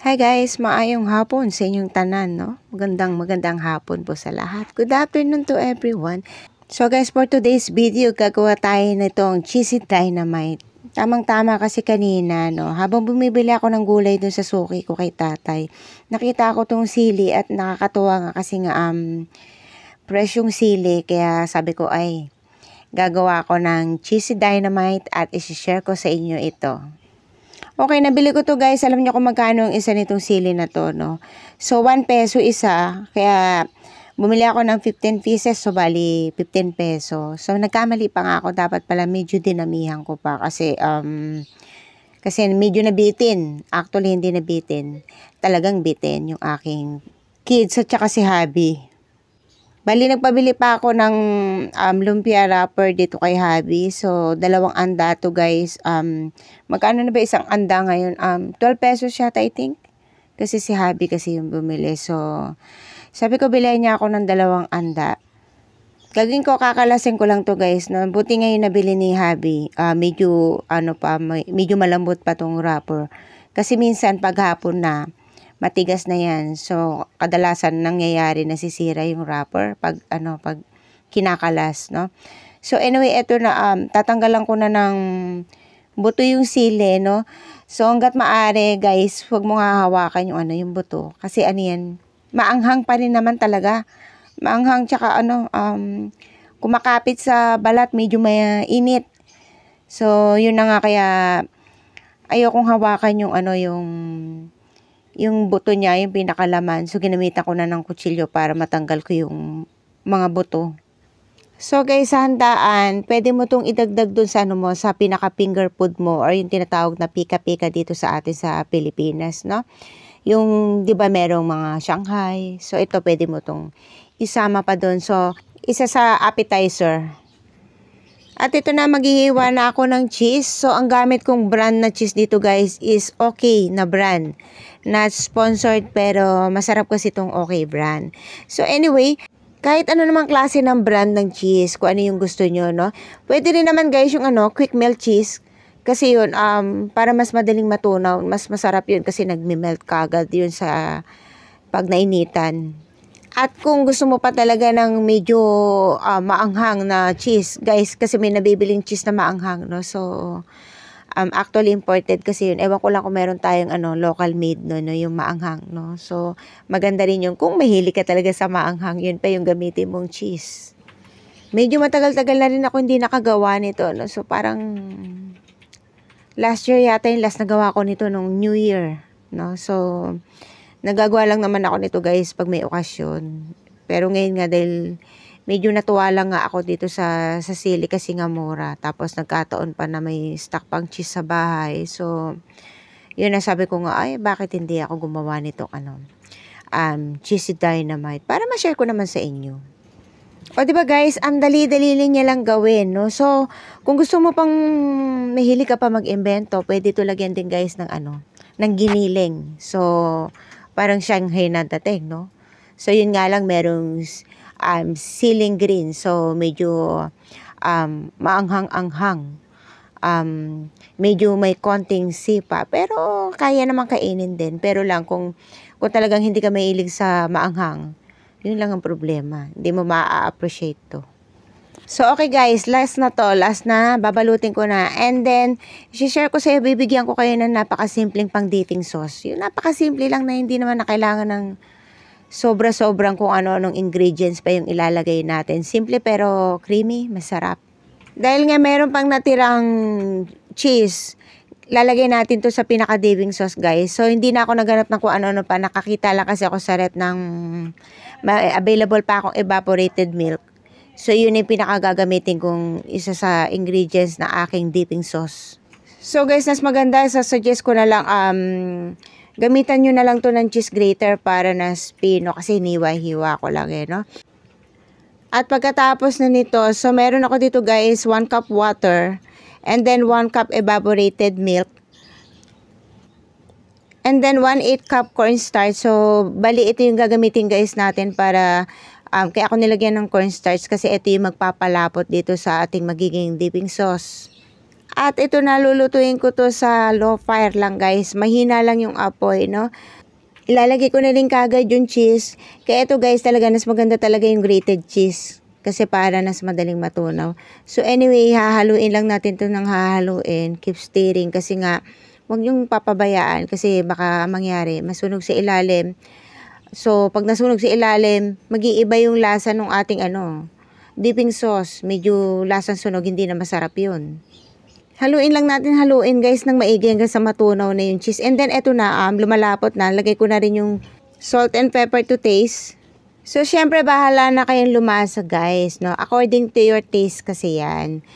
Hi guys, maayong hapon sa inyong tanan, no? Magandang hapon po sa lahat. Good afternoon to everyone. So guys, for today's video, gagawa tayo nitong cheesy dynamite. Tamang-tama kasi kanina, no? Habang bumibili ako ng gulay dun sa suki ko kay tatay, nakita ko tong sili at nakakatuwa nga kasi nga fresh yung sili. Kaya sabi ko ay gagawa ko ng cheesy dynamite at isi-share ko sa inyo ito. Okay, nabili ko to guys. Alam niyo kung magkano ang isa nitong sili na to, no? So, 1 peso isa. Kaya, bumili ako ng 15 pieces. So, bali, 15 peso. So, nagkamali pa nga ako. Dapat pala medyo dinamihan ko pa. Kasi medyo nabitin. Actually, hindi nabitin. Talagang bitin yung aking kids at saka si hubby. Bali, nagpabili pa ako ng lumpia wrapper dito kay hubby. So, 2 anda to guys. Magkano na ba isang anda ngayon? 12 pesos yata I think. Kasi si hubby kasi yung bumili. So, sabi ko bilhin niya ako ng 2 anda. Gagawin ko, kakalasin ko lang to guys. No? Buti ngayon nabili ni hubby. Medyo malambot pa tong wrapper. Kasi minsan paghapon na, matigas na yan. So, kadalasan nangyayari nasisira yung wrapper pag kinakalas, no? So, anyway, eto na, tatanggalan ko na ng buto yung sili, no? So, hanggat maaari, guys, huwag mo hahawakan yung buto. Kasi yan, maanghang pa rin naman talaga. Maanghang, tsaka kumakapit sa balat, medyo may init. So, yun na nga, kaya ayokong hawakan yung buto niya, yung pinakalaman. So, ginamitan ko na ng kutsilyo para matanggal ko yung mga buto. So, guys, sa handaan, pwede mo itong idagdag dun sa sa pinaka finger food mo or yung tinatawag na pika-pika dito sa atin sa Pilipinas, no? Yung, di ba, merong mga Shanghai. So, ito pwede mo itong isama pa dun. So, isa sa appetizer. At ito na, maghihiwa na ako ng cheese. So, ang gamit kong brand na cheese dito guys is Okay na brand. Not sponsored pero masarap kasi itong Okay brand. So, anyway, kahit ano namang klase ng brand ng cheese, kung ano yung gusto nyo, no? Pwede rin naman guys yung quick melt cheese. Kasi yun, para mas madaling matunaw, mas masarap yun kasi nagme-melt kagad yun sa pag nainitan. At kung gusto mo pa talaga ng medyo maanghang na cheese, guys, kasi may nabibiling cheese na maanghang, no? So, actually imported kasi yun. Ewan ko lang kung meron tayong local made, no, yung maanghang, no? So, maganda rin yung kung mahilig ka talaga sa maanghang, yun pa yung gamitin mong cheese. Medyo matagal-tagal na rin ako hindi nakagawa nito, no? So, parang last year yata yung last nagawa ko nito nung New Year, no? So, nagagawa lang naman ako nito guys pag may okasyon. Pero ngayon nga dahil medyo natuwa lang nga ako dito sa sili kasi nga mura. Tapos nagkataon pa na may stock pang cheese sa bahay. So, yun na sabi ko nga, ay bakit hindi ako gumawa nitong cheesy dynamite. Para ma-share ko naman sa inyo. O diba guys, ang dali-dali niya lang gawin, no? So, kung gusto mo pang mahilig ka pa mag-imbento, pwede ito lagyan din guys ng ng giniling. So, parang Shanghai na dating, no? So, yun nga lang, merong ceiling green. So, medyo maanghang-anghang. Medyo may konting sipa. Pero, kaya naman kainin din. Pero lang, kung talagang hindi ka mahilig sa maanghang, yun lang ang problema. Hindi mo ma-appreciate to. So, okay guys, last na to. Last na, babalutin ko na. And then, i-share ko sa iyo, bibigyan ko kayo ng napakasimpleng pang dating sauce. Yung napakasimple lang na hindi naman na kailangan ng sobra-sobrang kung ano-anong ingredients pa yung ilalagay natin. Simple pero creamy, masarap. Dahil nga meron pang natirang cheese, lalagay natin to sa pinaka-dipping sauce guys. So, hindi na ako naganap ng kung ano-ano pa. Nakakita lang kasi ako sa rep ng available pa akong evaporated milk. So, yun yung pinakagagamitin kong isa sa ingredients na aking dipping sauce. So, guys, mas maganda, suggest ko na lang, gamitan nyo na lang to ng cheese grater para na spino kasi hiniwa-hiwa ko lang no? At pagkatapos na nito, so meron ako dito guys, 1 cup water, and then 1 cup evaporated milk, and then 1/8 cup cornstarch. So, bali ito yung gagamitin guys natin para kaya ako nilagyan ng cornstarch kasi ito yung magpapalapot dito sa ating magiging dipping sauce. At ito na, lulutuin ko to sa low fire lang guys. Mahina lang yung apoy, no? Ilalagay ko na rin kagad yung cheese. Kaya ito guys, talaga mas maganda talaga yung grated cheese. Kasi para mas madaling matunaw. So anyway, hahaluin lang natin to ng hahaluin. Keep stirring kasi nga, huwag yung papabayaan kasi baka mangyari, masunog sa ilalim. So pag nasunog sa ilalim, mag-iiba yung lasa ng ating dipping sauce. Medyo lasang sunog, hindi na masarap yun. Haluin lang natin, haluin guys ng maigi hanggang sa matunaw na yung cheese. And then eto na, lumalapot na. Lagay ko na rin yung salt and pepper to taste. So syempre bahala na kayong lumasa guys, no? According to your taste kasi yan.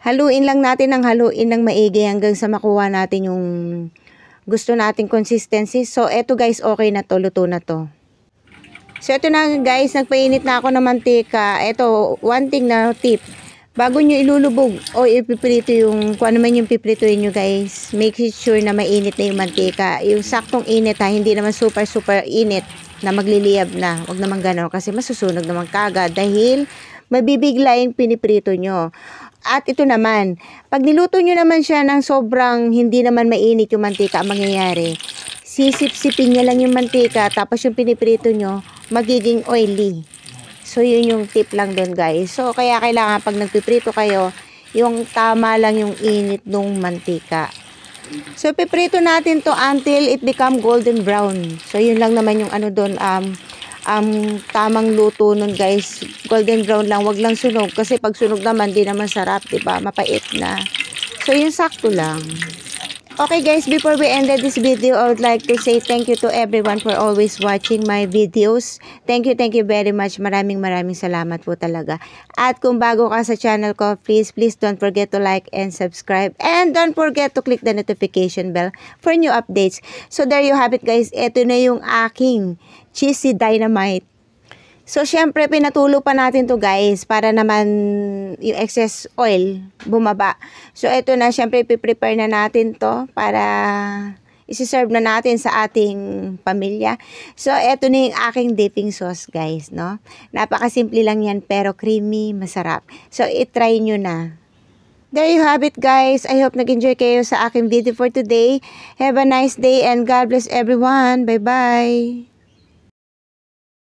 Haluin lang natin ng haluin ng maigi hanggang sa makuha natin yung gusto nating consistency. So eto guys, okay na to, luto na to. So eto na guys, nagpainit na ako ng mantika. Eto, one thing na tip. Bago nyo ilulubog o ipiprito yung, kung ano man yung piprituin nyo guys, make sure na mainit na yung mantika. Yung saktong init ha, hindi naman super init na magliliyab na. Huwag naman gano'n kasi masusunog naman kagad dahil mabibigla yung piniprito nyo. At ito naman, pag niluto nyo naman siya ng sobrang hindi naman mainit yung mantika, ang mangyayari, sisip-sipin nyo lang yung mantika tapos yung piniprito nyo, magiging oily. So, yun yung tip lang doon guys. So, kaya kailangan pag nagpiprito kayo, yung tama lang yung init ng mantika. So, piprito natin to until it become golden brown. So, yun lang naman yung doon, tamang luto nun guys. Golden brown lang, wag lang sunog. Kasi pag sunog naman, di naman sarap, diba? Mapait na. So, yung sakto lang. Okay guys, before we ended this video, I would like to say thank you to everyone for always watching my videos. Thank you very much. Maraming salamat po talaga. At kung bago ka sa channel ko, please don't forget to like and subscribe. And don't forget to click the notification bell for new updates. So there you have it guys. Ito na yung aking cheesy dynamite. So, syempre, pinatulo pa natin to guys para naman yung excess oil bumaba. So, ito na, syempre, ipiprepare na natin to para isi-serve na natin sa ating pamilya. So, ito na yung aking dipping sauce guys, no? Napakasimple lang yan pero creamy, masarap. So, itry nyo na. There you have it guys. I hope nag-enjoy kayo sa aking video for today. Have a nice day and God bless everyone. Bye-bye.